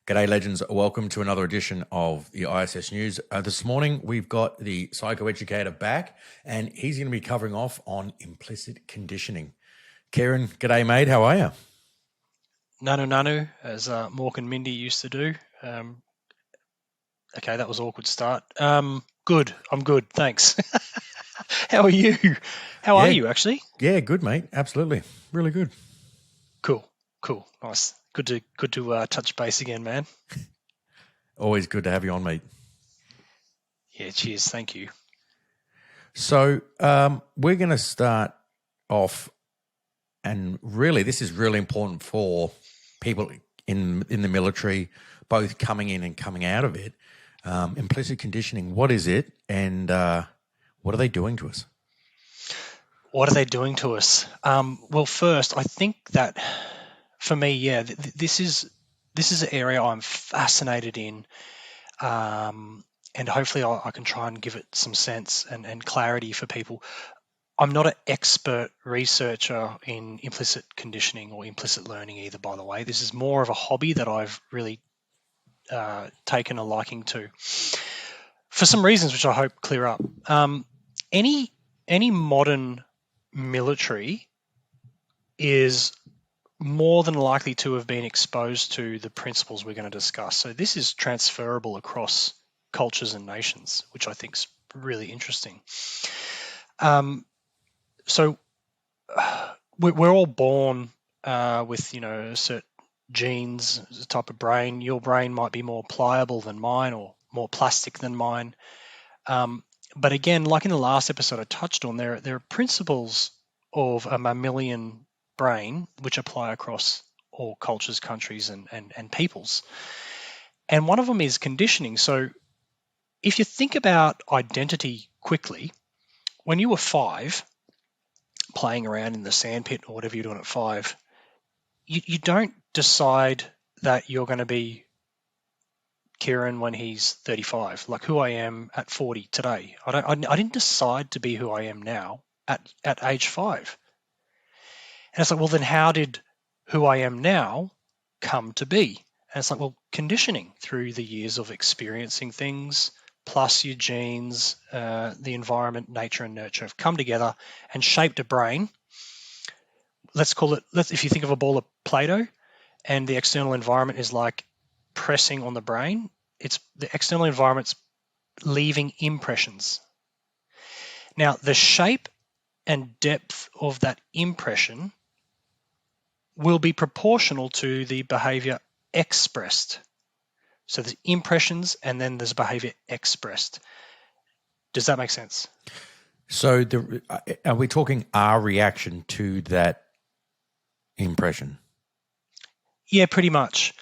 G'day, legends. Welcome to another edition of the ISS News. This morning, we've got the Psycho Educator back, and he's going to be covering off on implicit conditioning. Kieran, g'day, mate. How are you? Nanu, as Mork and Mindy used to do. Okay, that was an awkward start. Good. I'm good. Thanks. How are you? How are you, actually? Yeah, good, mate. Absolutely. Really good. Cool. Nice. Good to touch base again, man. Always good to have you on, mate. Yeah, cheers. Thank you. So we're going to start off, and really this is really important for people in the military, both coming in and coming out of it. Implicit conditioning, what is it, and what are they doing to us? What are they doing to us? Well, first, I think that for me, this is an area I'm fascinated in, and hopefully I can try and give it some sense and clarity for people. I'm not an expert researcher in implicit conditioning or implicit learning either, by the way. This is more of a hobby that I've really taken a liking to for some reasons which I hope clear up. Any modern military is more than likely to have been exposed to the principles we're going to discuss. So this is transferable across cultures and nations, which I think is really interesting. So we're all born with, certain genes, a type of brain. Your brain might be more pliable than mine or more plastic than mine. But again, like in the last episode I touched on, there are principles of a mammalian brain which apply across all cultures, countries, and peoples. And one of them is conditioning. So if you think about identity quickly, when you were 5, playing around in the sandpit or whatever you're doing at 5, you don't decide that you're going to be Kieran when he's 35, like who I am at 40 today. I didn't decide to be who I am now at age 5. And it's like, well, then how did who I am now come to be? And it's like, well, conditioning through the years of experiencing things, plus your genes, the environment, nature and nurture have come together and shaped a brain. If you think of a ball of Play-Doh and the external environment is like pressing on the brain, it's the external environment's leaving impressions. Now, the shape and depth of that impression will be proportional to the behavior expressed. So there's impressions and then there's behavior expressed. Does that make sense? So are we talking our reaction to that impression? Yeah, pretty much.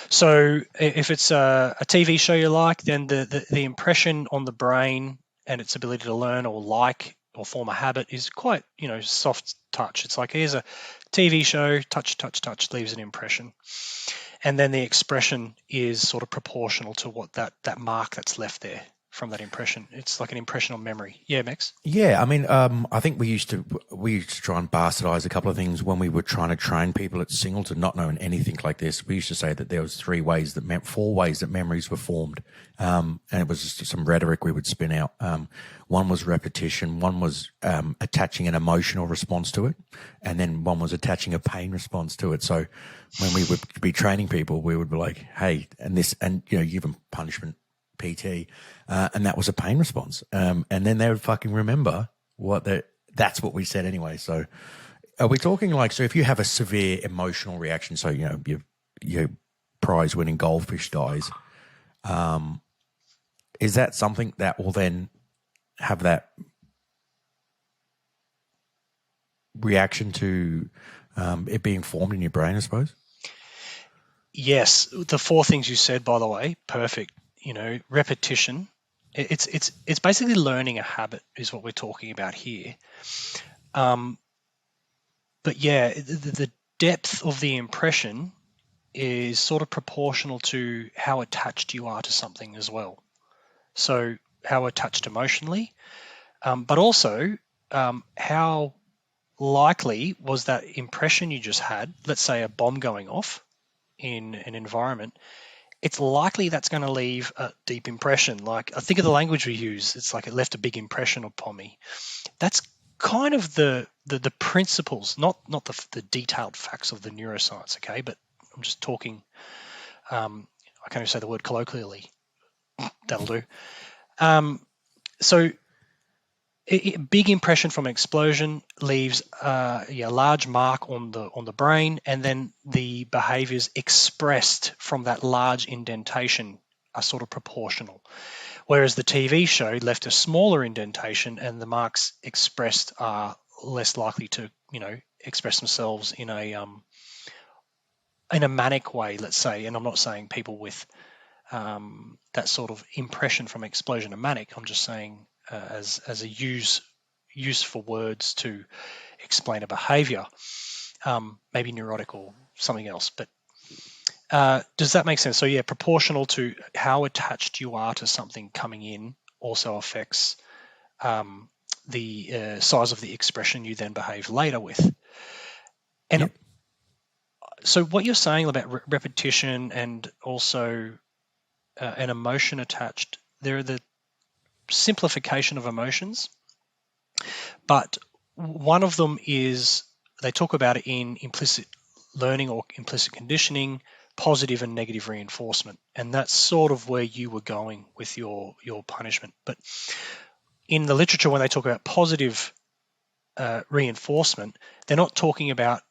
So if it's a TV show you like, then the impression on the brain and its ability to learn or like or form a habit is quite, soft touch. It's like, here's a TV show, touch, leaves an impression. And then the expression is sort of proportional to what that mark that's left there from that impression. It's like an impression on memory. Yeah, Mex? Yeah, I mean, I think we used to try and bastardize a couple of things when we were trying to train people at Singleton, not knowing anything like this. We used to say that there was 4 ways that memories were formed, and it was just some rhetoric we would spin out. One was repetition, one was attaching an emotional response to it, and then one was attaching a pain response to it. So when we would be training people, we would be like, hey, and give them punishment, PT, and that was a pain response. And then they would fucking remember that's what we said anyway. So are we talking like, so if you have a severe emotional reaction, so, your prize winning goldfish dies, is that something that will then have that reaction to it being formed in your brain, I suppose? Yes. The 4 things you said, by the way, perfect. Repetition. It's basically learning a habit is what we're talking about here. But yeah, the depth of the impression is sort of proportional to how attached you are to something as well. So how attached emotionally, but also how likely was that impression you just had, let's say a bomb going off in an environment, it's likely that's going to leave a deep impression. Like, I think of the language we use, it's like it left a big impression upon me. That's kind of the principles, not the detailed facts of the neuroscience, okay? But I'm just talking, I can't even say the word colloquially. That'll do. So a big impression from an explosion leaves a large mark on the brain, and then the behaviors expressed from that large indentation are sort of proportional. Whereas the TV show left a smaller indentation, and the marks expressed are less likely to, express themselves in a manic way, let's say. And I'm not saying people with that sort of impression from explosion are manic. I'm just saying as a use for words to explain a behavior, maybe neurotic or something else. But does that make sense? So yeah, proportional to how attached you are to something coming in also affects the size of the expression you then behave later with. And Yep. So what you're saying about repetition and also an emotion attached, they're the simplification of emotions, but one of them is, they talk about it in implicit learning or implicit conditioning, positive and negative reinforcement, and that's sort of where you were going with your punishment. But in the literature, when they talk about positive reinforcement, they're not talking about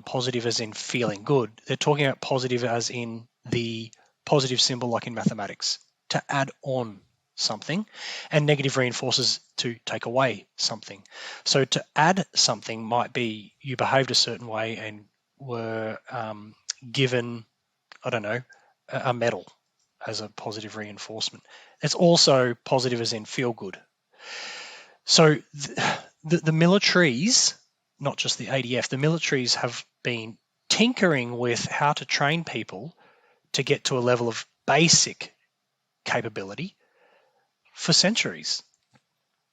positive as in feeling good. They're talking about positive as in the positive symbol, like in mathematics, to add on something, and negative reinforces to take away something. So to add something might be you behaved a certain way and were given, I don't know, a medal as a positive reinforcement. It's also positive as in feel good. So the militaries, not just the ADF, the militaries have been tinkering with how to train people to get to a level of basic capability for centuries.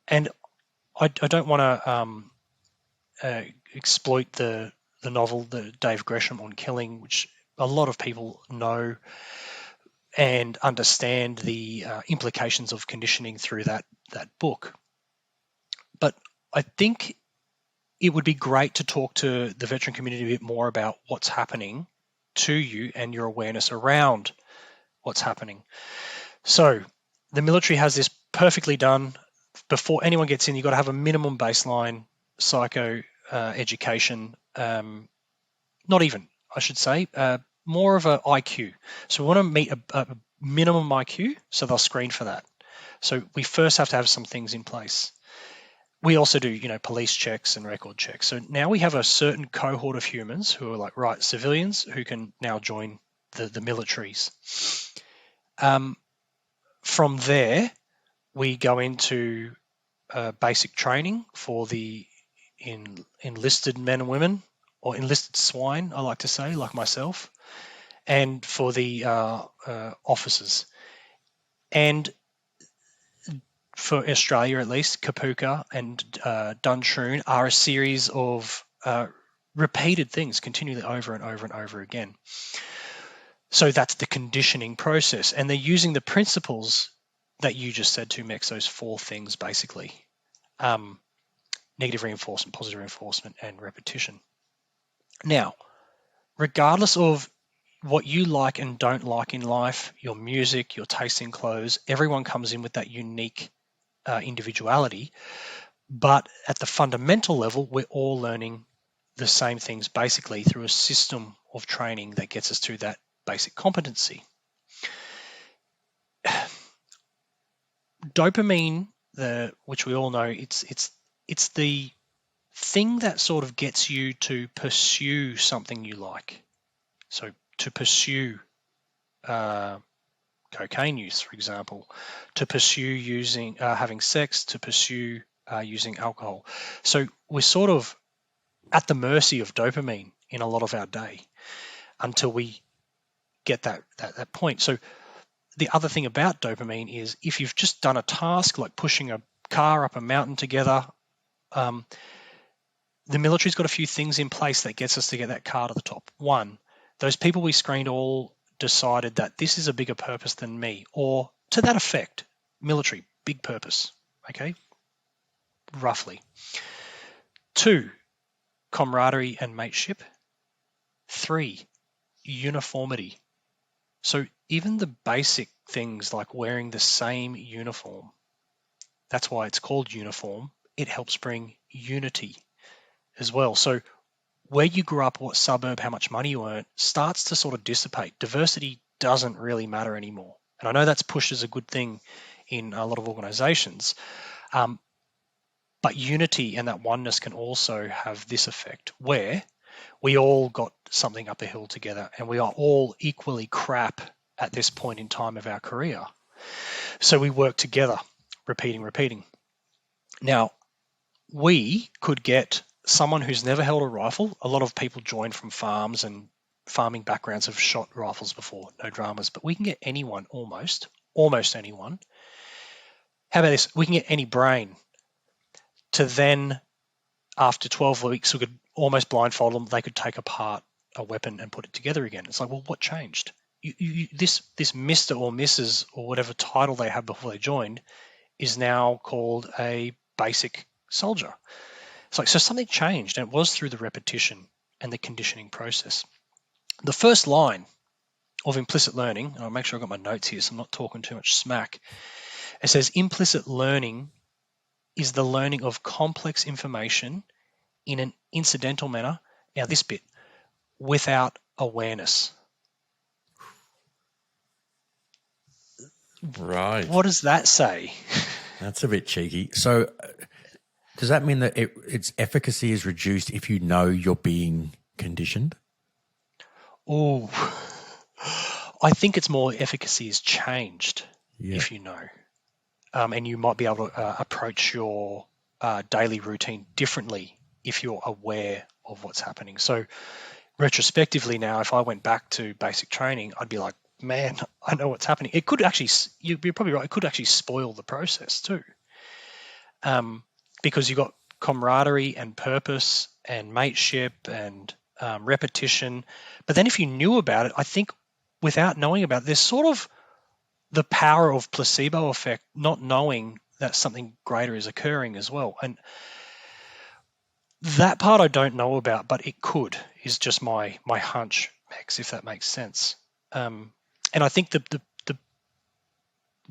And I don't want to exploit the novel, the Dave Gresham on killing, which a lot of people know and understand the implications of conditioning through that book. But I think it would be great to talk to the veteran community a bit more about what's happening to you and your awareness around what's happening. So the military has this perfectly done. Before anyone gets in, you've got to have a minimum baseline psycho education. Not even, I should say, more of a IQ. So we want to meet a minimum IQ, so they'll screen for that. So we first have to have some things in place. We also do, police checks and record checks. So now we have a certain cohort of humans who are like, right, civilians who can now join the militaries. From there, we go into basic training for the enlisted men and women, or enlisted swine, I like to say, like myself, and for the officers. And for Australia, at least, Kapuka and Duntroon are a series of repeated things, continually over and over and over again. So that's the conditioning process. And they're using the principles that you just said to Mex, those four things, basically. Negative reinforcement, positive reinforcement, and repetition. Now, regardless of what you like and don't like in life, your music, your taste in clothes, everyone comes in with that unique individuality. But at the fundamental level, we're all learning the same things basically through a system of training that gets us to that basic competency. Dopamine, which we all know, it's the thing that sort of gets you to pursue something you like. So to pursue cocaine use, for example, to pursue having sex, to pursue using alcohol. So we're sort of at the mercy of dopamine in a lot of our day until we get that point. So the other thing about dopamine is if you've just done a task like pushing a car up a mountain together, the military's got a few things in place that gets us to get that car to the top. One, those people we screened all decided that this is a bigger purpose than me, or to that effect, military, big purpose, okay, roughly. 2, camaraderie and mateship. 3, uniformity. So even the basic things like wearing the same uniform, that's why it's called uniform, it helps bring unity as well. So where you grew up, what suburb, how much money you earn, starts to sort of dissipate. Diversity doesn't really matter anymore. And I know that's pushed as a good thing in a lot of organizations, but unity and that oneness can also have this effect where we all got something up a hill together and we are all equally crap at this point in time of our career. So we work together, repeating. Now, we could get someone who's never held a rifle. A lot of people join from farms and farming backgrounds have shot rifles before, no dramas, but we can get anyone, almost anyone. How about this? We can get any brain to then, after 12 weeks, we could almost blindfold them. They could take apart a weapon and put it together again. It's like, well, what changed? This Mr. or Mrs. or whatever title they had before they joined is now called a basic soldier. It's like, so something changed, and it was through the repetition and the conditioning process. The first line of implicit learning, and I'll make sure I've got my notes here so I'm not talking too much smack. It says implicit learning is the learning of complex information in an incidental manner. Now this bit, without awareness. Right. What does that say? That's a bit cheeky. So does that mean that its efficacy is reduced if you know you're being conditioned? Oh, I think it's more efficacy is changed if you know. And you might be able to approach your daily routine differently if you're aware of what's happening. So retrospectively now, if I went back to basic training, I'd be like, man, I know what's happening. It could actually, you're probably right, it could actually spoil the process too. Because you've got camaraderie and purpose and mateship and repetition. But then if you knew about it, I think without knowing about it, there's sort of the power of placebo effect, not knowing that something greater is occurring as well. And that part I don't know about, but it could, is just my hunch, Max, if that makes sense. And I think the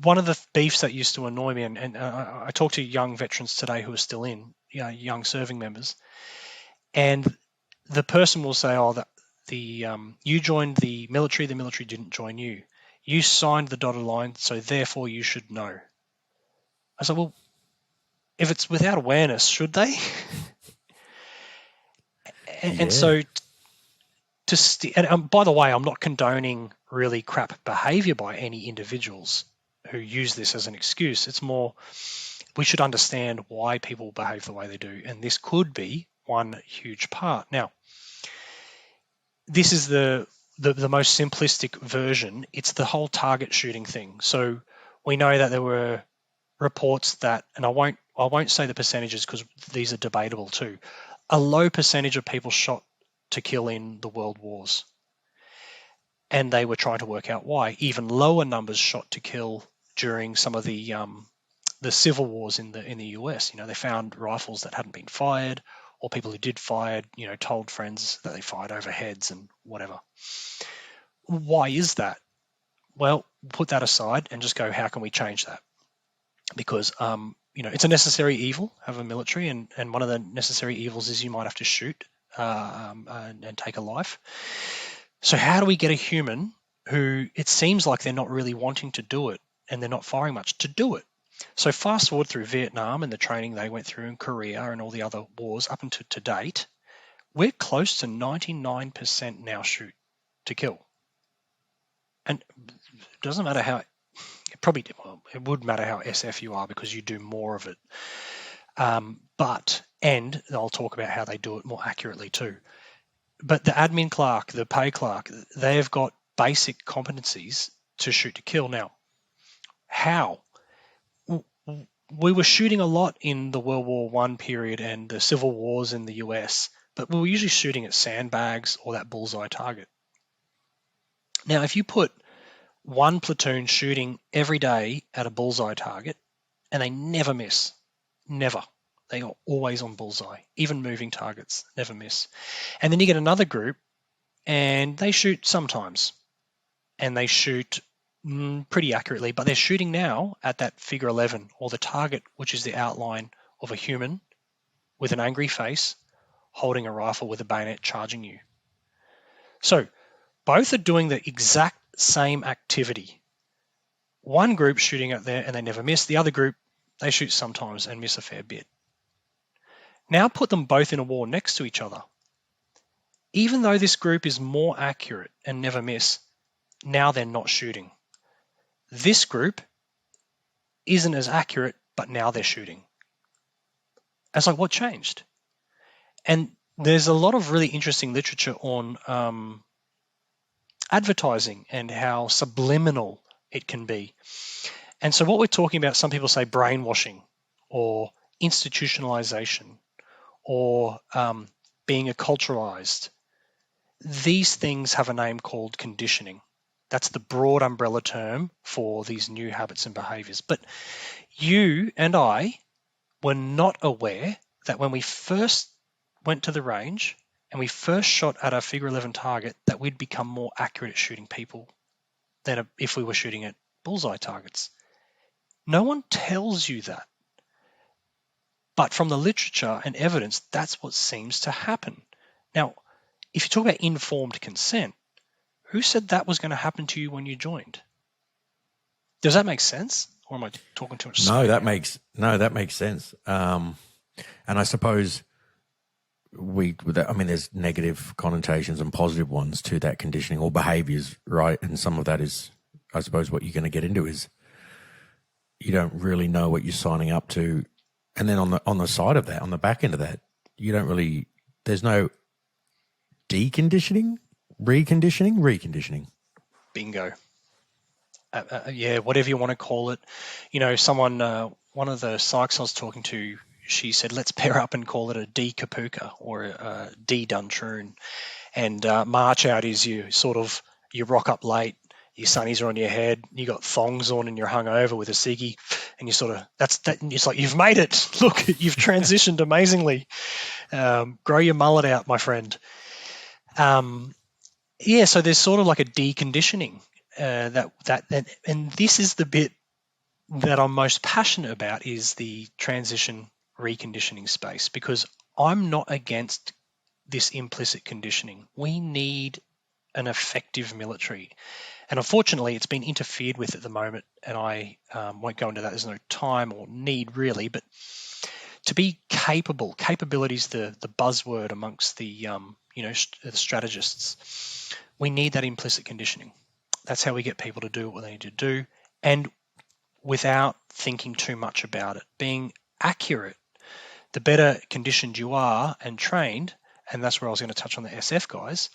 one of the beefs that used to annoy me, and I talked to young veterans today who are still in, young serving members, and the person will say, oh, you joined the military didn't join you. You signed the dotted line, so therefore you should know. I said, well, if it's without awareness, should they? And so, and by the way, I'm not condoning really crap behavior by any individuals who use this as an excuse. It's more, we should understand why people behave the way they do, and this could be one huge part. Now, this is the most simplistic version. It's the whole target shooting thing. So we know that there were reports that, and I won't say the percentages because these are debatable too, a low percentage of people shot to kill in the world wars. And they were trying to work out why. Even lower numbers shot to kill during some of the civil wars in the US. They found rifles that hadn't been fired, or people who did fire, told friends that they fired over heads and whatever. Why is that? Well, put that aside and just go, how can we change that? Because, it's a necessary evil, have a military, and one of the necessary evils is you might have to shoot and take a life. So how do we get a human who it seems like they're not really wanting to do it and they're not firing much to do it? So fast forward through Vietnam and the training they went through in Korea and all the other wars up until to date, we're close to 99% now shoot to kill. And it doesn't matter how, it would matter how SF you are because you do more of it. And I'll talk about how they do it more accurately too. But the admin clerk, the pay clerk, they've got basic competencies to shoot to kill. Now, how? We were shooting a lot in the World War I period and the civil wars in the US, but we were usually shooting at sandbags or that bullseye target. Now, if you put one platoon shooting every day at a bullseye target and they never miss, never, they are always on bullseye, even moving targets, never miss. And then you get another group and they shoot sometimes and they shoot pretty accurately, but they're shooting now at that figure 11 or the target, which is the outline of a human with an angry face holding a rifle with a bayonet charging you. So both are doing the exact same activity. One group shooting out there and they never miss. The other group, they shoot sometimes and miss a fair bit. Now put them both in a war next to each other. Even though this group is more accurate and never miss, now they're not shooting. This group isn't as accurate, but now they're shooting. It's like, what changed? And there's a lot of really interesting literature on advertising and how subliminal it can be. And so what we're talking about, some people say brainwashing or institutionalization or being acculturized. These things have a name called conditioning. That's the broad umbrella term for these new habits and behaviors. But you and I were not aware that when we first went to the range and we first shot at our figure 11 target, that we'd become more accurate at shooting people than if we were shooting at bullseye targets. No one tells you that. But from the literature and evidence, that's what seems to happen. Now, if you talk about informed consent, who said that was going to happen to you when you joined? Does that make sense? Or am I talking too much? No, that makes sense. And I suppose there's negative connotations and positive ones to that conditioning or behaviors, right? And some of that is, I suppose, what you're going to get into is you don't really know what you're signing up to. And then on the side of that, on the back end of that, there's no deconditioning, reconditioning. Bingo. Yeah, whatever you want to call it. You know, someone, one of the psychs I was talking to, she said, let's pair up and call it a D-Kapuka or a D-Duntroon. And march out is you rock up late, your sunnies are on your head, you got thongs on and you're hungover with a ciggy, and you it's like, you've made it. Look, you've transitioned amazingly. Grow your mullet out, my friend. So there's sort of like a deconditioning and this is the bit that I'm most passionate about, is the transition reconditioning space, because I'm not against this implicit conditioning. We need an effective military, and unfortunately it's been interfered with at the moment, and I won't go into that. There's no time or need really, but to be capability is the buzzword amongst the the strategists. We need that implicit conditioning. That's how we get people to do what they need to do, and without thinking too much about it. Being accurate, the better conditioned you are and trained, and that's where I was going to touch on the SF guys,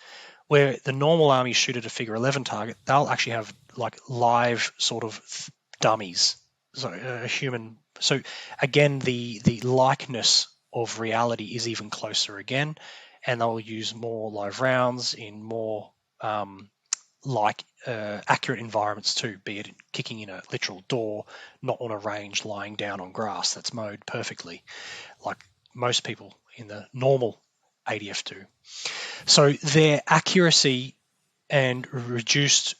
where the normal army shoot at a figure 11 target, they'll actually have like live sort of dummies, so a human. So again, the likeness of reality is even closer again, and they'll use more live rounds in more accurate environments too, be it kicking in a literal door, not on a range lying down on grass that's mowed perfectly, like most people in the normal ADF do. So their accuracy and reduced,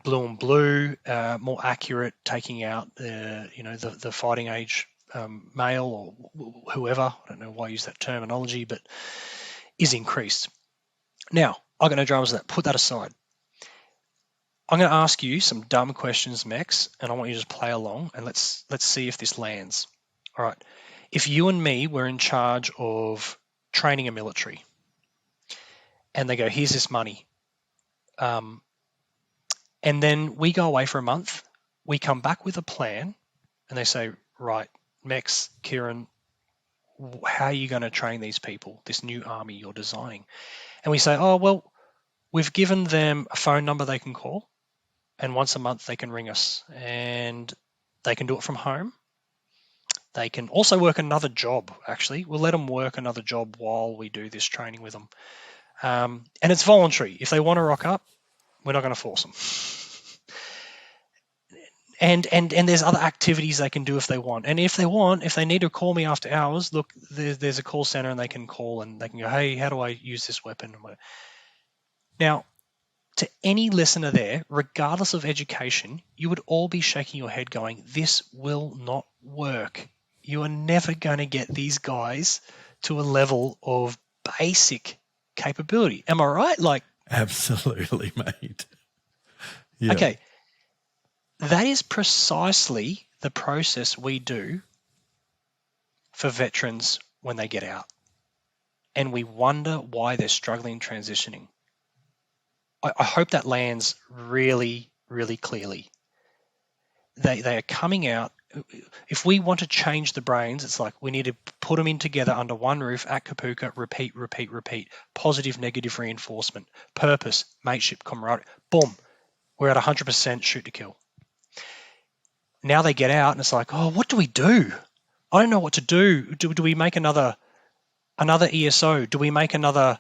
blue and blue, more accurate, taking out the fighting age male or whoever, I don't know why I use that terminology, but is increased. Now, I've got no dramas with that. Put that aside. I'm going to ask you some dumb questions, Mex, and I want you to just play along, and let's see if this lands. All right. If you and me were in charge of training a military, and they go, here's this money, and then we go away for a month, we come back with a plan, and they say, right, Mex, Kieran, how are you going to train these people, this new army you're designing? And we say, oh, well, we've given them a phone number they can call, and once a month they can ring us, and they can do it from home. They can also work another job, actually. We'll let them work another job while we do this training with them. And it's voluntary. If they want to rock up, We're not going to force them. And there's other activities they can do if they want. And if they need to call me after hours, look, there's a call center and they can call and they can go, hey, how do I use this weapon? Now, to any listener there, regardless of education, you would all be shaking your head going, this will not work. You are never going to get these guys to a level of basic capability. Am I right? Like, absolutely, mate. Yeah. Okay. That is precisely the process we do for veterans when they get out. And we wonder why they're struggling transitioning. I hope that lands really, really clearly. They are coming out. If we want to change the brains, it's like we need to put them in together under one roof at Kapuka, repeat, repeat, repeat. Positive, negative reinforcement, purpose, mateship, camaraderie. Boom. We're at 100% shoot to kill. Now they get out and it's like, oh, what do we do? I don't know what to do. Do we make another ESO? Do we make another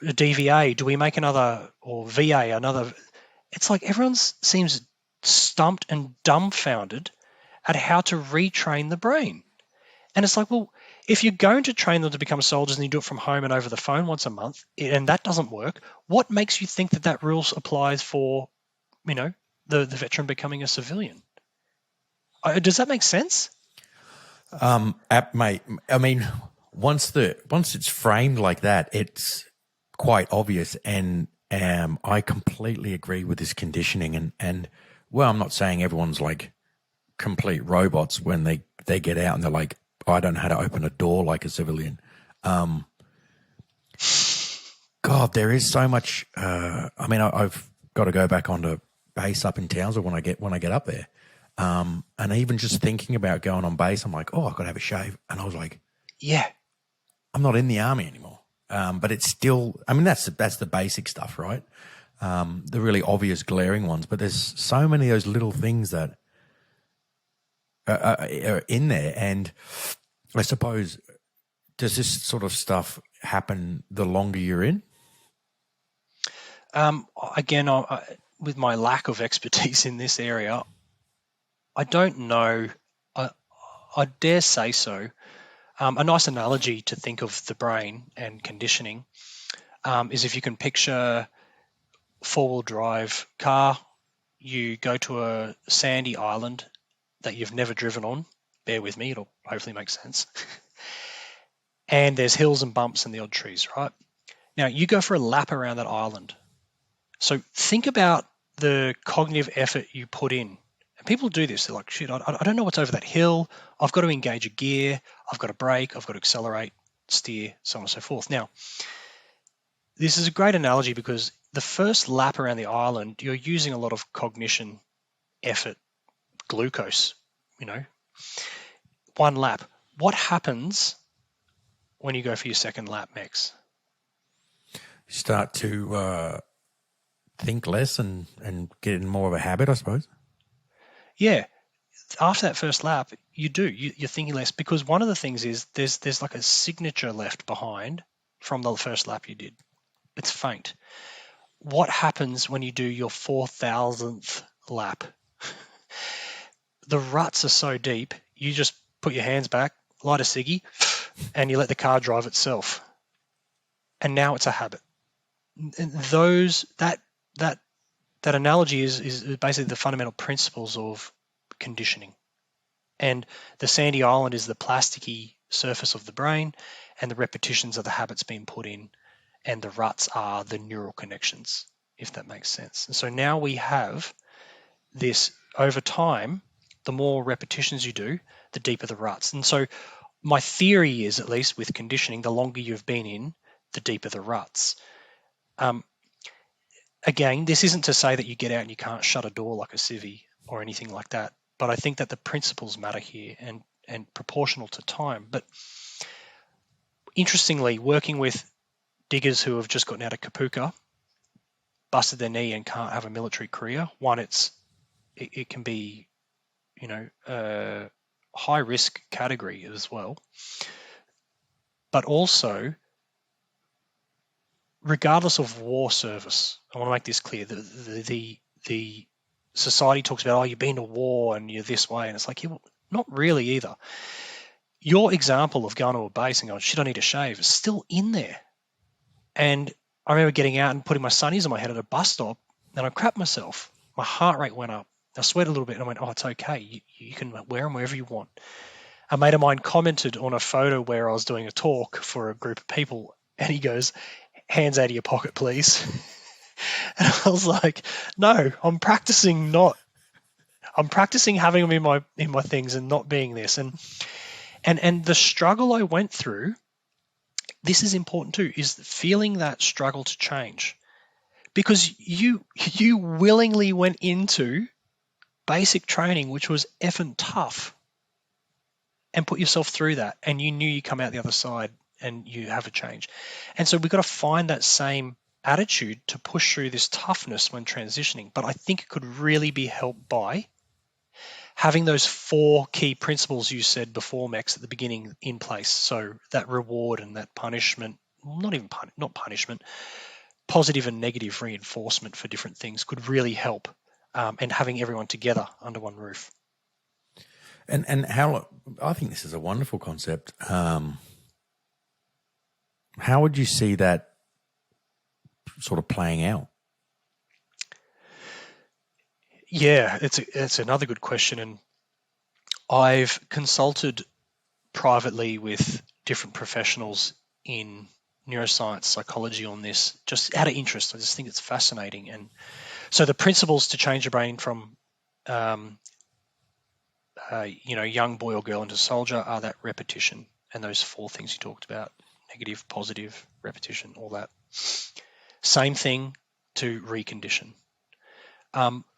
DVA? Do we make another, or VA, another? It's like everyone seems stumped and dumbfounded at how to retrain the brain. And it's like, well, if you're going to train them to become soldiers and you do it from home and over the phone once a month, and that doesn't work, what makes you think that rule applies for, the veteran becoming a civilian? Does that make sense? Mate, I mean, once it's framed like that, it's quite obvious. And I completely agree with this conditioning. And well, I'm not saying everyone's like complete robots when they get out and they're like, I don't know how to open a door like a civilian. God, there is so much. I mean, I've got to go back onto base up in Townsville when I get up there. And even just thinking about going on base, I'm like, oh, I've got to have a shave. And I was like, yeah, I'm not in the army anymore. But it's still, I mean, that's the basic stuff, right? The really obvious glaring ones, but there's so many of those little things that are in there. And I suppose, does this sort of stuff happen the longer you're in? Again, with my lack of expertise in this area, I don't know. I dare say so. A nice analogy to think of the brain and conditioning is if you can picture four-wheel drive car, you go to a sandy island that you've never driven on. Bear with me, it'll hopefully make sense. And there's hills and bumps and the odd trees, right? Now, you go for a lap around that island. So think about the cognitive effort you put in. And people do this. They're like, shit, I don't know what's over that hill. I've got to engage a gear. I've got to brake. I've got to accelerate, steer, so on and so forth. Now, this is a great analogy because the first lap around the island, you're using a lot of cognition, effort, glucose, one lap. What happens when you go for your second lap, Mex? You start to think less and get in more of a habit, I suppose. Yeah. After that first lap, you're thinking less, because one of the things is there's like a signature left behind from the first lap you did. It's faint. What happens when you do your 4,000th lap? The ruts are so deep, you just put your hands back, light a ciggy, and you let the car drive itself. And now it's a habit. And that analogy is basically the fundamental principles of conditioning. And the sandy island is the plasticky surface of the brain, and the repetitions are the habits being put in, and the ruts are the neural connections, if that makes sense. And so now we have this over time. The more repetitions you do, the deeper the ruts. And so my theory is, at least with conditioning, the longer you've been in, the deeper the ruts. Again, this isn't to say that you get out and you can't shut a door like a civvy or anything like that, but I think that the principles matter here and proportional to time. But interestingly, working with diggers who have just gotten out of Kapuka, busted their knee and can't have a military career, one, it can be, a high risk category as well. But also, regardless of war service, I want to make this clear. The society talks about, oh, you've been to war and you're this way, and it's like, yeah, well, not really either. Your example of going to a base and going, shit, I need a shave, is still in there. And I remember getting out and putting my sunnies on my head at a bus stop, and I crapped myself. My heart rate went up. I sweated a little bit, and I went, oh, it's okay. You can wear them wherever you want. A mate of mine commented on a photo where I was doing a talk for a group of people, and he goes, hands out of your pocket, please. And I was like, no, I'm practicing having them in my things and not being this. And the struggle I went through, this is important too, is feeling that struggle to change. Because you willingly went into basic training, which was effing tough, and put yourself through that, and you knew you come out the other side and you have a change. And so we've got to find that same attitude to push through this toughness when transitioning. But I think it could really be helped by having those 4 key principles you said before, Max, at the beginning in place. So that reward and that punishment, not punishment, positive and negative reinforcement for different things could really help, and having everyone together under one roof. And how, I think this is a wonderful concept. How would you see that sort of playing out? Yeah, it's another good question, and I've consulted privately with different professionals in neuroscience, psychology on this, just out of interest. I just think it's fascinating. And so the principles to change your brain from young boy or girl into soldier are that repetition and those 4 things you talked about: negative, positive, repetition, all that. Same thing to recondition.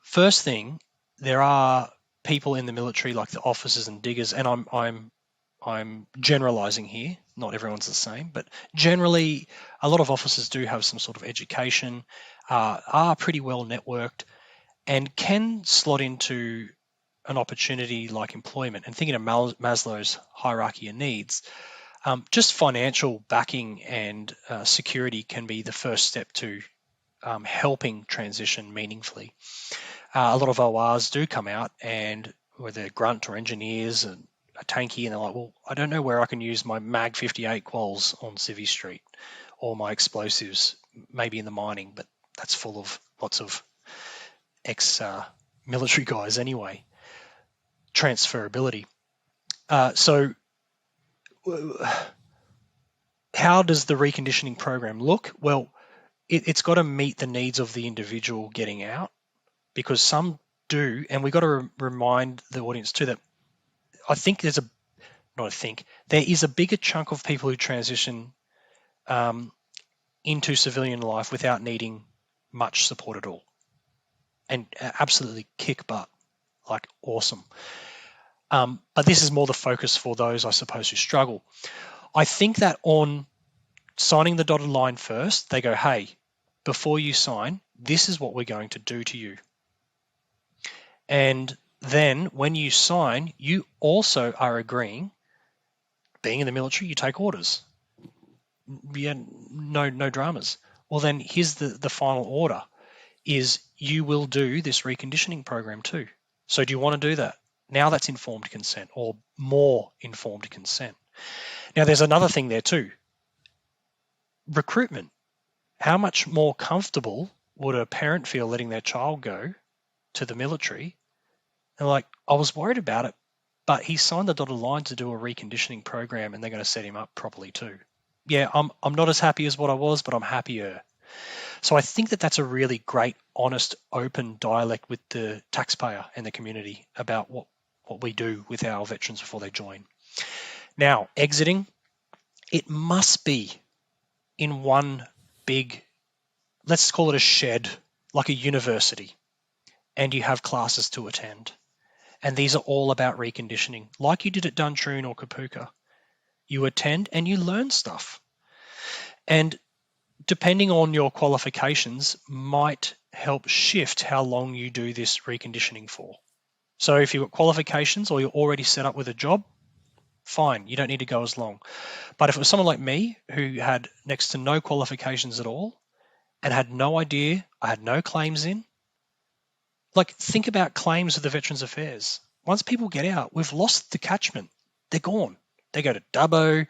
First thing, there are people in the military like the officers and diggers, and I'm generalizing here, not everyone's the same, but generally a lot of officers do have some sort of education, are pretty well networked, and can slot into an opportunity like employment. And thinking of Maslow's hierarchy of needs, just financial backing and security can be the first step to helping transition meaningfully. A lot of ORs do come out, and whether they're grunt or engineers and a tanky, and they're like, well, I don't know where I can use my Mag 58 quals on Civvy Street, or my explosives maybe in the mining, but that's full of lots of ex-military guys anyway. Transferability. So how does the reconditioning program look? Well, it's got to meet the needs of the individual getting out, because some do, and we've got to remind the audience too that there is a bigger chunk of people who transition into civilian life without needing much support at all, and absolutely kick butt, like awesome. But this is more the focus for those, I suppose, who struggle. I think that on signing the dotted line first, they go, hey, before you sign, this is what we're going to do to you. And then when you sign, you also are agreeing, being in the military, you take orders. Yeah, no dramas. Well, then here's the final order, is you will do this reconditioning program too. So do you want to do that? Now that's informed consent, or more informed consent. Now there's another thing there too. Recruitment. How much more comfortable would a parent feel letting their child go to the military? And like, I was worried about it, but he signed the dotted line to do a reconditioning program, and they're going to set him up properly too. Yeah, I'm not as happy as what I was, but I'm happier. So I think that that's a really great, honest, open dialect with the taxpayer and the community about what we do with our veterans before they join. Now, exiting, it must be in one big, let's call it a shed, like a university, and you have classes to attend. And these are all about reconditioning, like you did at Duntroon or Kapuka. You attend and you learn stuff. And depending on your qualifications, might help shift how long you do this reconditioning for. So if you've got qualifications or you're already set up with a job, fine, you don't need to go as long. But if it was someone like me who had next to no qualifications at all and had no idea, I had no claims in, like think about claims with the Veterans Affairs. Once people get out, we've lost the catchment. They're gone. They go to Dubbo,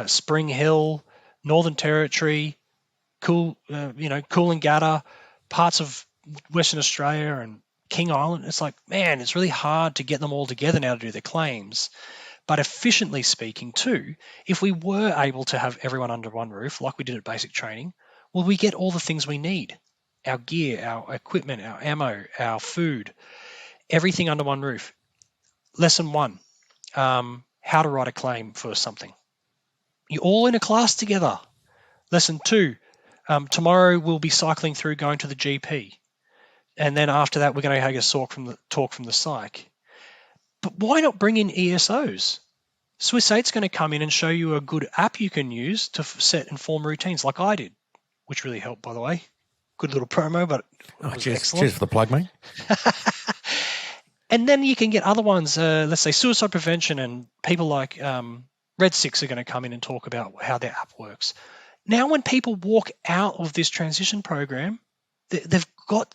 Spring Hill, Northern Territory, Coolangatta, parts of Western Australia and King Island. It's like, man, it's really hard to get them all together now to do their claims. But efficiently speaking too, if we were able to have everyone under one roof, like we did at basic training, well, we get all the things we need. Our gear, our equipment, our ammo, our food, everything under one roof. Lesson 1, how to write a claim for something. You're all in a class together. Lesson 2, tomorrow we'll be cycling through going to the GP. And then after that, we're going to have a talk from the psych. But why not bring in ESOs? Swiss 8's going to come in and show you a good app you can use to set and form routines like I did, which really helped, by the way. Good little promo, but it was excellent. Cheers for the plug, mate. And then you can get other ones, let's say suicide prevention, and people like Red 6 are going to come in and talk about how their app works. Now when people walk out of this transition program, they've got,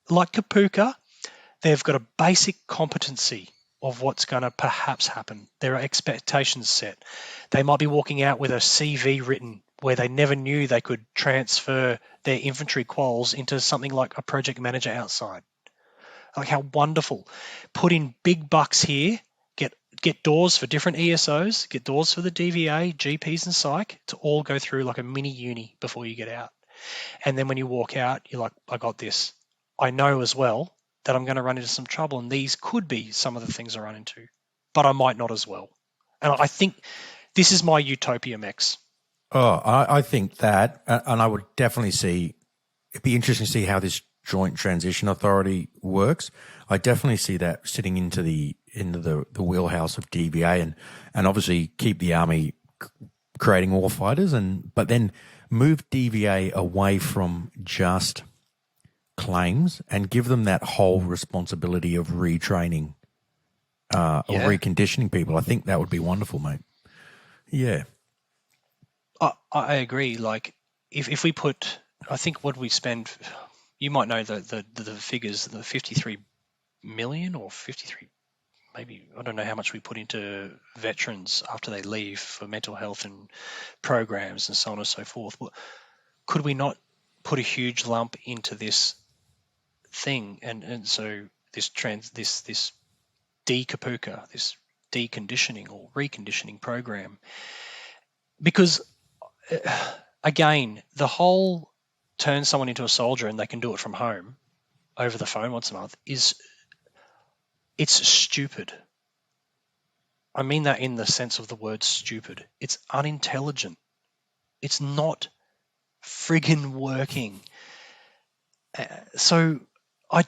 like Kapuka, they've got a basic competency of what's going to perhaps happen. There are expectations set. They might be walking out with a CV written where they never knew they could transfer their infantry quals into something like a project manager outside. Like how wonderful. Put in big bucks here, get doors for different ESOs, get doors for the DVA, GPs and psych to all go through like a mini uni before you get out. And then when you walk out, you're like, I got this. I know as well that I'm going to run into some trouble, and these could be some of the things I run into, but I might not as well. And I think this is my utopia, Mex. Oh, I think that, and I would definitely see, it'd be interesting to see how this Joint Transition Authority works. I definitely see that sitting into the wheelhouse of DVA, and obviously keep the Army creating war fighters, but then move DVA away from just claims and give them that whole responsibility of retraining, of reconditioning people. I think that would be wonderful, mate. Yeah. I agree. Like if we put, I think what we spend, you might know the figures, the 53 million or 53, maybe, I don't know how much we put into veterans after they leave for mental health and programs and so on and so forth. Well, could we not put a huge lump into this thing? And so this de-kapuka, this deconditioning or reconditioning program, because again, the whole turn someone into a soldier and they can do it from home over the phone once a month it's stupid. I mean that in the sense of the word stupid. It's unintelligent. It's not friggin' working. So I'm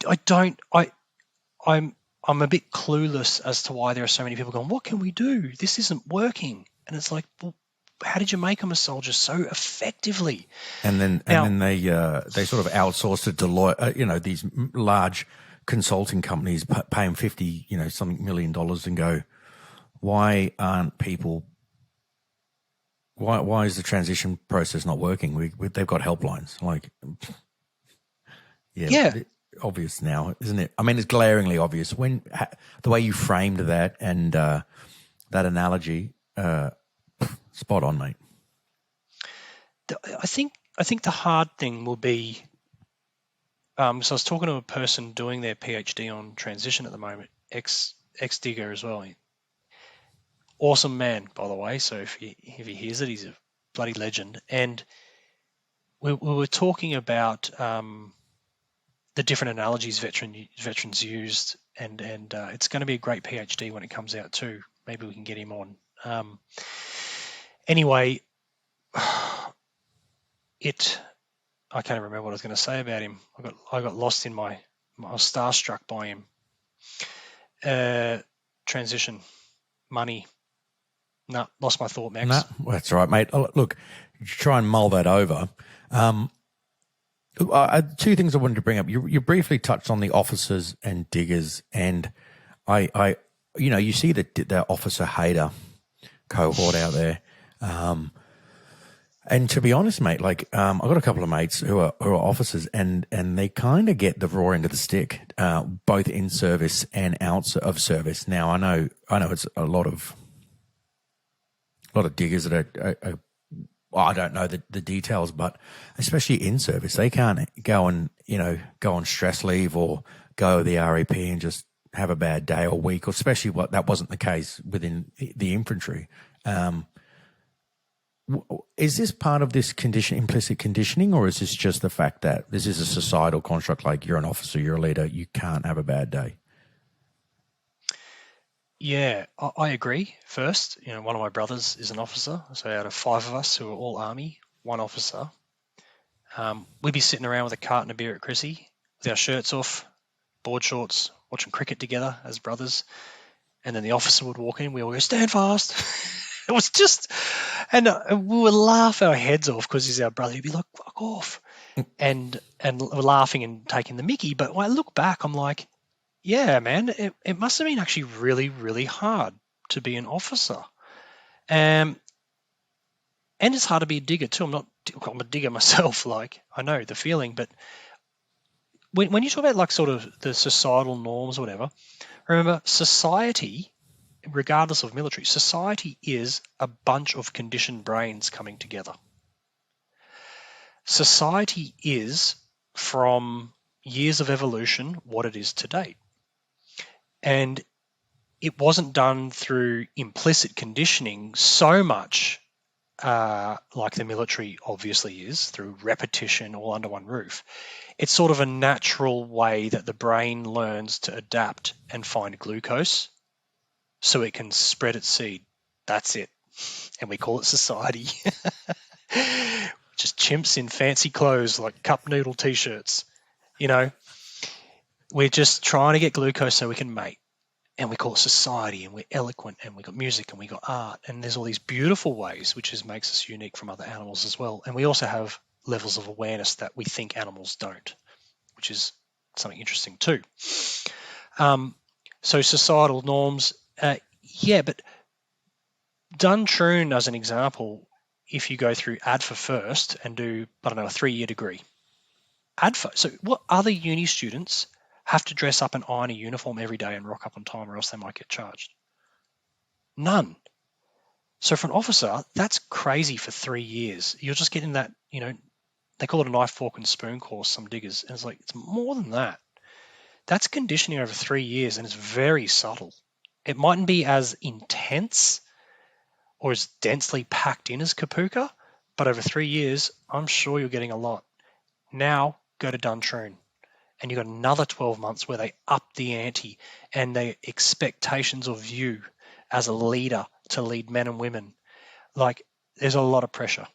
a bit clueless as to why there are so many people going, what can we do? This isn't working. And it's like, well, how did you make them a soldier so effectively? And then they sort of outsource to Deloitte, these large consulting companies pay them $50 something million and go, why aren't people? Why is the transition process not working? They've got helplines. Like, yeah. Obvious now, isn't it? I mean, it's glaringly obvious when the way you framed that and that analogy. Spot on, mate. I think the hard thing will be. So I was talking to a person doing their PhD on transition at the moment, ex-digger as well. Awesome man, by the way. So if he hears it, he's a bloody legend. And we were talking about the different analogies veterans used, and it's going to be a great PhD when it comes out too. Maybe we can get him on. Anyway, I can't remember what I was going to say about him. I got lost in I was starstruck by him. Transition, money. No, lost my thought, Max. No, that's all right, mate. Look, try and mull that over. Two things I wanted to bring up. You briefly touched on the officers and diggers, and I you see the officer hater cohort out there. And to be honest, mate, like I've got a couple of mates who are officers, and they kind of get the raw end of the stick, both in service and out of service. Now, I know it's a lot of diggers that are well, I don't know the details, but especially in service, they can't go on stress leave or go to the REP and just have a bad day or week, or especially that wasn't the case within the infantry. Is this part of this implicit conditioning, or is this just the fact that this is a societal construct, like you're an officer, you're a leader, you can't have a bad day? Yeah, I agree. First, one of my brothers is an officer. So out of 5 of us who are all Army, 1 officer, we'd be sitting around with a carton of beer at Chrissy with our shirts off, board shorts, watching cricket together as brothers. And then the officer would walk in, we all go, stand fast. It was just, and we would laugh our heads off because he's our brother. He'd be like, fuck off. And we're laughing and taking the mickey. But when I look back, I'm like, yeah, man, it must have been actually really, really hard to be an officer. And it's hard to be a digger too. I'm a digger myself, like I know the feeling. But when you talk about like sort of the societal norms or whatever, remember society, regardless of military, society is a bunch of conditioned brains coming together. Society is, from years of evolution, what it is today. And it wasn't done through implicit conditioning so much like the military obviously is, through repetition all under one roof. It's sort of a natural way that the brain learns to adapt and find glucose so it can spread its seed. That's it. And we call it society. Just chimps in fancy clothes like cup noodle t-shirts. We're just trying to get glucose so we can mate. And we call it society, and we're eloquent, and we got music, and we got art, and there's all these beautiful ways, which makes us unique from other animals as well. And we also have levels of awareness that we think animals don't, which is something interesting too. So societal norms, yeah, but Duntroon, as an example, if you go through ADFA first and do, a 3-year degree, ADFA. So what other uni students have to dress up and iron a uniform every day and rock up on time, or else they might get charged? None. So for an officer, that's crazy for 3 years. You're just getting that, they call it a knife, fork, and spoon course, some diggers. And it's like, it's more than that. That's conditioning over 3 years, and it's very subtle. It mightn't be as intense or as densely packed in as Kapuka, but over 3 years, I'm sure you're getting a lot. Now, go to Duntroon, and you've got another 12 months where they up the ante, and the expectations of you as a leader to lead men and women. Like, there's a lot of pressure.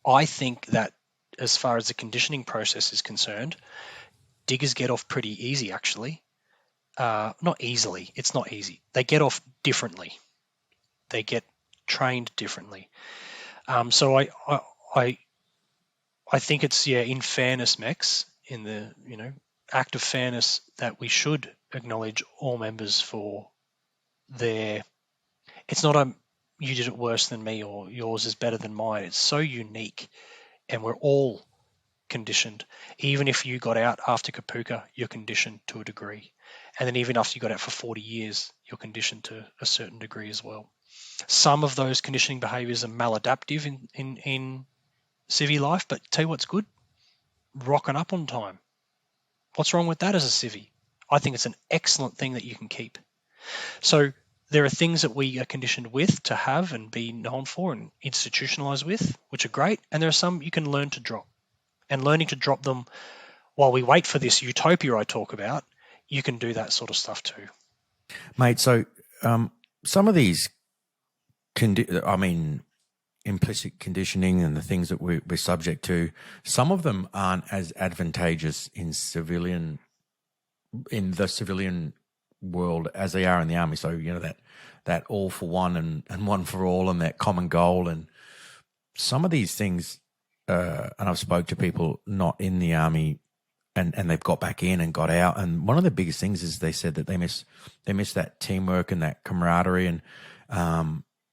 I think that as far as the conditioning process is concerned, diggers get off pretty easy, actually. Not easily. It's not easy. They get off differently. They get trained differently. So I think it's, in fairness, Mex, in the act of fairness, that we should acknowledge all members for their. It's not you did it worse than me or yours is better than mine. It's so unique, and we're all conditioned. Even if you got out after Kapuka, you're conditioned to a degree. And then even after you got out for 40 years, you're conditioned to a certain degree as well. Some of those conditioning behaviors are maladaptive in civvy life, but tell you what's good, rocking up on time. What's wrong with that as a civvy? I think it's an excellent thing that you can keep. So there are things that we are conditioned with to have and be known for and institutionalized with, which are great. And there are some you can learn to drop. And learning to drop them while we wait for this utopia I talk about, you can do that sort of stuff too. Mate, so some of these, implicit conditioning and the things that we're subject to, some of them aren't as advantageous in the civilian world as they are in the army. So, that all for one and one for all, and that common goal. And some of these things, and I've spoke to people not in the army, and they've got back in and got out. And one of the biggest things is they said that they miss that teamwork and that camaraderie. And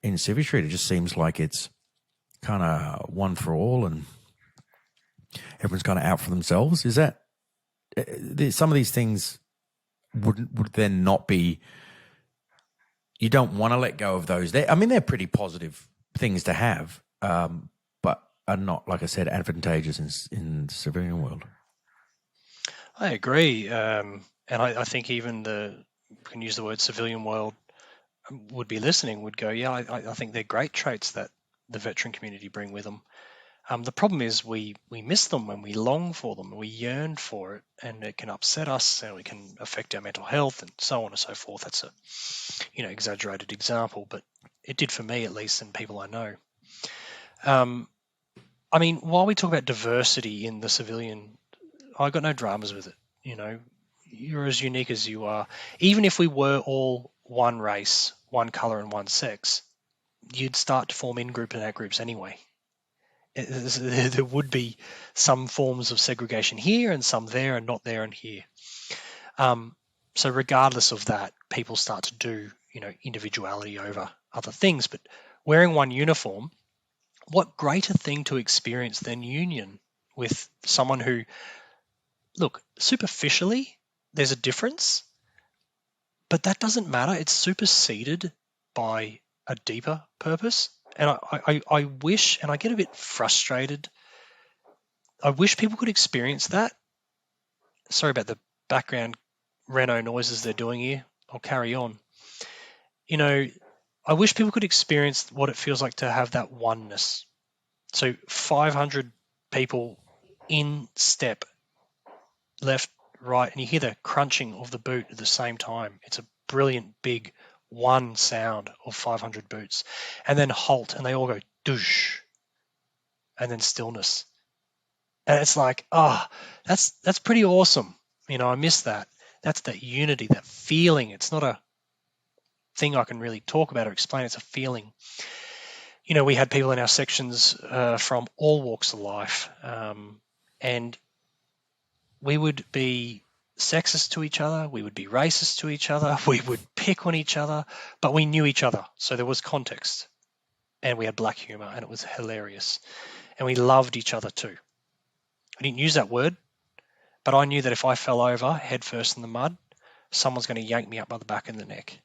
in Civvy Street, it just seems like it's kind of one for all, and everyone's kind of out for themselves. Is that some of these things would then not be? You don't want to let go of those. They're pretty positive things to have, but are not, like I said, advantageous in the civilian world. I agree, and I think even we can use the word civilian world, would be listening, would go, yeah, I think they're great traits that the veteran community bring with them. The problem is we miss them and we long for them, we yearn for it, and it can upset us and it can affect our mental health and so on and so forth. That's a exaggerated example, but it did for me at least, and people I know. While we talk about diversity in the civilian, I got no dramas with it. You're as unique as you are. Even if we were all one race, one color, and one sex, you'd start to form in-group and out-groups anyway. There would be some forms of segregation here and some there and not there and here. So regardless of that, people start to do, individuality over other things. But wearing one uniform, what greater thing to experience than union with someone who, look, superficially, there's a difference, but that doesn't matter. It's superseded by a deeper purpose. And I wish, and I get a bit frustrated, I wish people could experience that. Sorry about the background Renault noises they're doing here. I'll carry on. I wish people could experience what it feels like to have that oneness. So 500 people in step, left, right, and you hear the crunching of the boot at the same time. It's a brilliant big one sound of 500 boots, and then halt, and they all go doosh, and then stillness, and it's like, that's pretty awesome. I miss that. That's that unity, that feeling. It's not a thing I can really talk about or explain. It's a feeling. We had people in our sections from all walks of life, and we would be sexist to each other, we would be racist to each other, we would pick on each other, but we knew each other, so there was context, and we had black humor, and it was hilarious, and we loved each other too. I didn't use that word, but I knew that if I fell over head first in the mud, someone's going to yank me up by the back of the neck.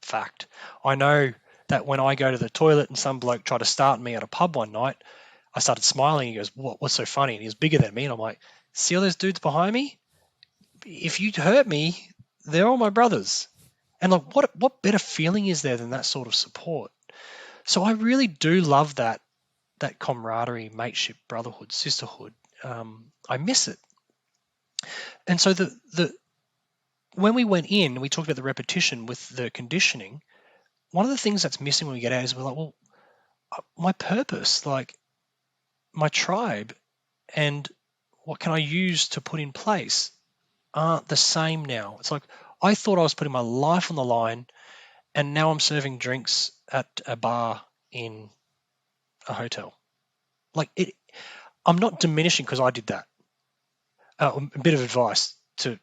Fact. I know that when I go to the toilet and some bloke tried to start me at a pub one night, I started smiling. He goes, what's so funny? And he was bigger than me, and I'm like, see all those dudes behind me? If you hurt me, they're all my brothers. And like, what better feeling is there than that sort of support? So I really do love that camaraderie, mateship, brotherhood, sisterhood. I miss it. And so when we went in, we talked about the repetition with the conditioning. One of the things that's missing when we get out is we're like, well, my purpose, like my tribe, and what can I use to put in place aren't the same now. It's like I thought I was putting my life on the line, and now I'm serving drinks at a bar in a hotel. Like I'm not diminishing because I did that. A bit of advice to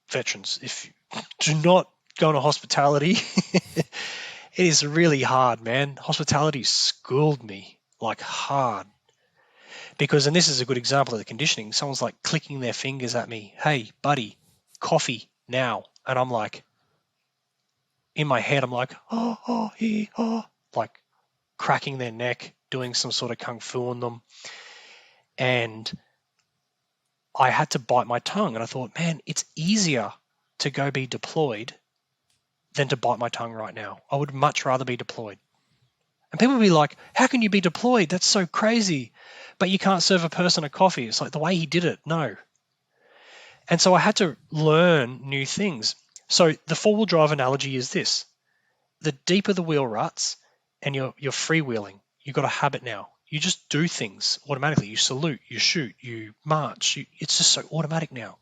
veterans: if you do not go into hospitality, it is really hard, man. Hospitality schooled me like hard. Because, and this is a good example of the conditioning, someone's like clicking their fingers at me, hey, buddy, coffee now. And I'm like, in my head, I'm like, like cracking their neck, doing some sort of kung fu on them. And I had to bite my tongue. And I thought, man, it's easier to go be deployed than to bite my tongue right now. I would much rather be deployed. And people would be like, how can you be deployed? That's so crazy. But you can't serve a person a coffee. It's like the way he did it. No. And so I had to learn new things. So the four-wheel drive analogy is this. The deeper the wheel ruts and you're freewheeling, you've got a habit now. You just do things automatically. You salute, you shoot, you march. It's just so automatic now.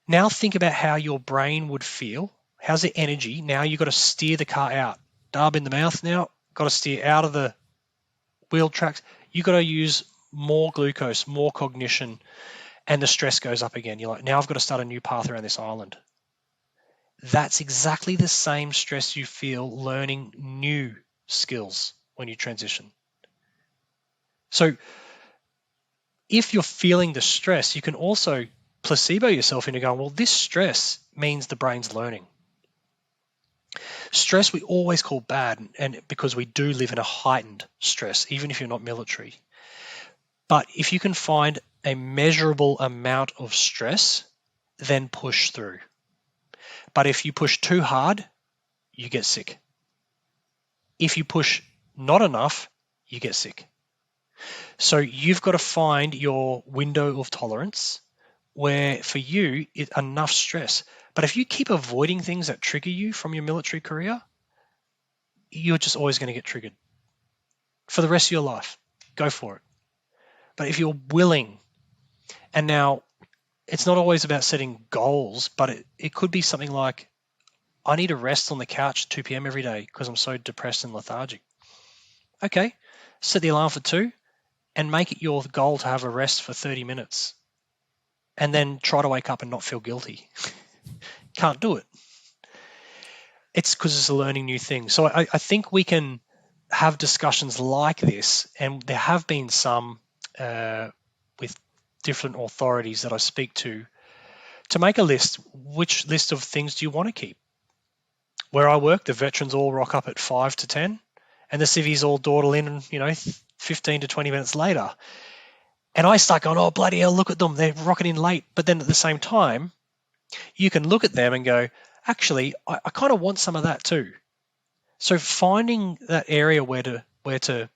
Now think about how your brain would feel. How's the energy? Now you've got to steer the car out. Dub in the mouth now. Got to steer out of the wheel tracks. You've got to use more glucose, more cognition. and the stress goes up again. You're like, now I've got to start a new path around this island. That's exactly the same stress you feel learning new skills when you transition. So if you're feeling the stress, you can also placebo yourself into going, well, this stress means the brain's learning. Stress we always call bad, and because we do live in a heightened stress, even if you're not military. But if you can find a measurable amount of stress, then push through. But if you push too hard, you get sick. If you push not enough, you get sick. So you've got to find your window of tolerance where for you, enough stress. But if you keep avoiding things that trigger you from your military career, you're just always going to get triggered for the rest of your life. Go for it. But if you're willing, and now it's not always about setting goals, but it could be something like, I need to rest on the couch at 2 p.m. every day because I'm so depressed and lethargic. Okay, set the alarm for 2 and make it your goal to have a rest for 30 minutes. And then try to wake up and not feel guilty. Can't do it. It's because it's a learning new thing. So I think we can have discussions like this, and there have been some with different authorities that I speak to make a list. Which list of things do you want to keep? Where I work, the veterans all rock up at 5 to 10, and the civvies all dawdle in, 15 to 20 minutes later. And I start going, oh, bloody hell, look at them. They're rocking in late. But then at the same time, you can look at them and go, actually, I kind of want some of that too. So finding that area where to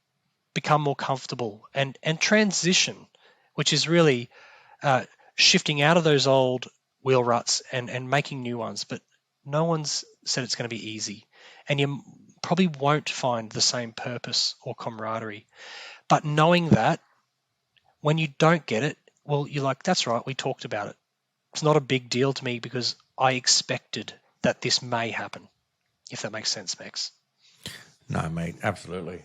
become more comfortable and transition, which is really shifting out of those old wheel ruts and making new ones. But no one's said it's going to be easy. And you probably won't find the same purpose or camaraderie. But knowing that, when you don't get it, well, you're like, that's right, we talked about it. It's not a big deal to me because I expected that this may happen, if that makes sense, Max. No, mate, absolutely.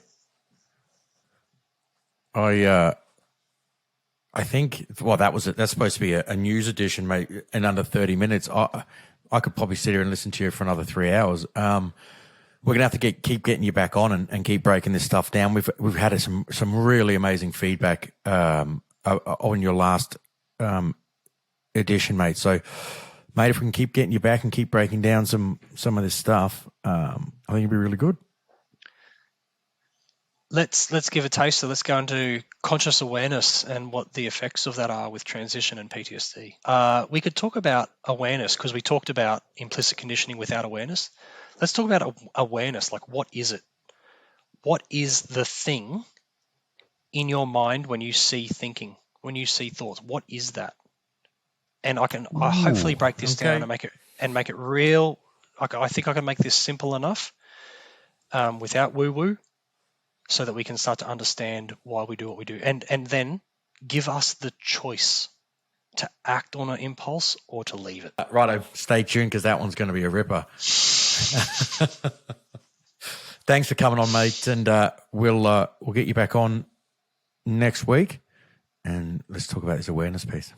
I think, well, that's supposed to be a news edition, mate, in under 30 minutes. I could probably sit here and listen to you for another 3 hours. We're gonna have to keep getting you back on and keep breaking this stuff down. We've had some really amazing feedback on your last edition, mate. So, mate, if we can keep getting you back and keep breaking down some of this stuff, I think it'd be really good. Let's give a taste. So let's go into conscious awareness and what the effects of that are with transition and PTSD. We could talk about awareness because we talked about implicit conditioning without awareness. Let's talk about awareness. Like, what is it? What is the thing in your mind when you see thinking, when you see thoughts? What is that? And I hopefully break this down and make it real. I think I can make this simple enough without woo-woo, so that we can start to understand why we do what we do, and then give us the choice to act on an impulse or to leave it. Righto, stay tuned because that one's going to be a ripper. Thanks for coming on, mate, and we'll get you back on next week, and let's talk about this awareness piece.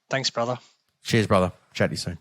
Thanks, brother. Cheers, brother. Chat to you soon.